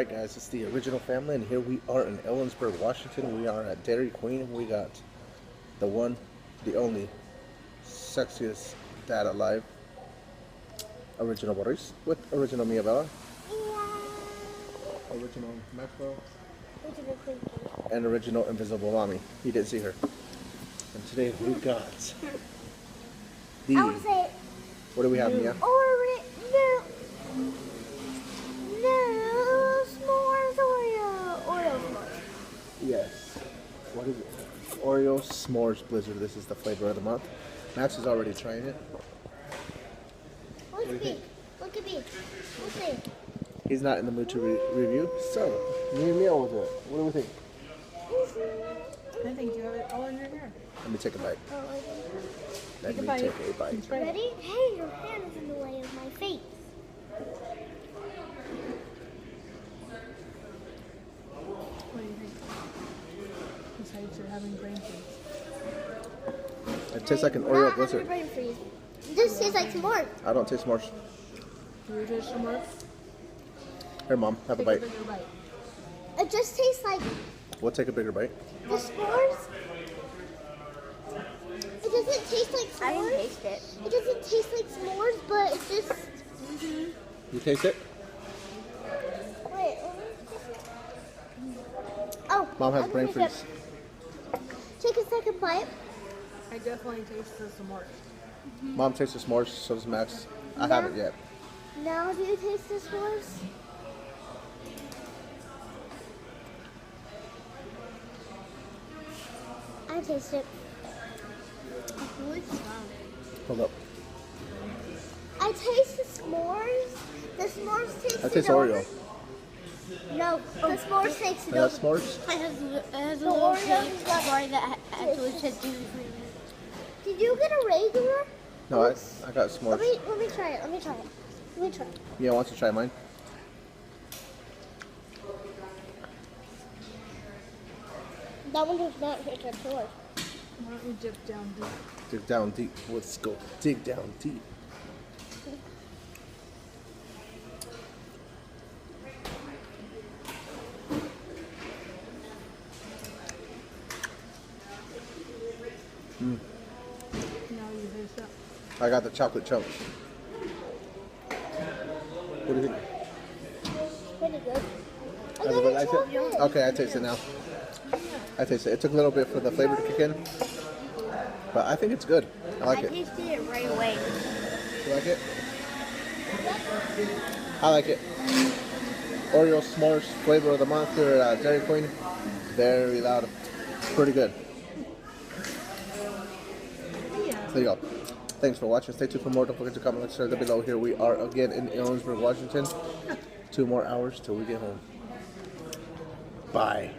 Alright guys, it's the original family and here we are in Ellensburg, Washington. We are at Dairy Queen. We got the one, the only, sexiest dad alive, original Boris, with original Mia Bella, original Maxwell, and original Invisible Mommy. You didn't see her. And today we got the, what do we have, Mia? Oreo s'mores. Yes. What is it? Oreo S'mores Blizzard. This is the flavor of the month. Max is already trying it. Look at me. Look at me. Look at me. He's not in the mood to review, so me and Mia will do it. What do we think? I think you have it all in your hair. Let me take a bite. Let me bite. take a bite. Ready? Hey, your hand is in the way of my face. What do you think? Besides you're having brain freeze. It tastes like an Not Oreo having Blizzard. brain freeze. This tastes like s'mores. I don't taste s'mores. Do you taste some more? Here, Mom, have a Take bite. a bigger bite. It just tastes like We'll take a bigger bite. the s'mores. It doesn't taste like s'mores. I didn't taste it. It doesn't taste like s'mores, but it's just. You taste it? Wait. Oh. Mom has I can brain taste it. freeze. Take a second bite. I definitely taste the s'mores. Mom tastes the s'mores, so does Max. I haven't yet. Now do you taste the s'mores? I taste it. Hold up. I taste the s'mores. The s'mores takes I taste it over. Oreo. No, the s'mores takes it Is that over. s'mores? It has The a little Oreo taste is got- bar that actually said do. Did you get a regular? No, I got s'mores. Let me try it. Let me try it. Let me try it. Yeah, why don't you try mine? That one does not taste like s'mores. Why don't you dip down deep? Dig down deep. Let's go. Dig down deep. Now you taste it. I got the chocolate chunks. What do you think? Pretty good. I Everybody got a likes it? chocolate. Okay, I taste it now. I taste it. It took a little bit for the flavor to kick in, but I think it's good. I like I it. tasted it right away. You like it? I like it. Oreo S'mores flavor of the month here at Dairy Queen. Very loud. Pretty good. Yeah. There you go. Thanks for watching. Stay tuned for more. Don't forget to comment, like, share down below. Here we are again in Ellensburg, Washington. 2 more hours till we get home. Bye.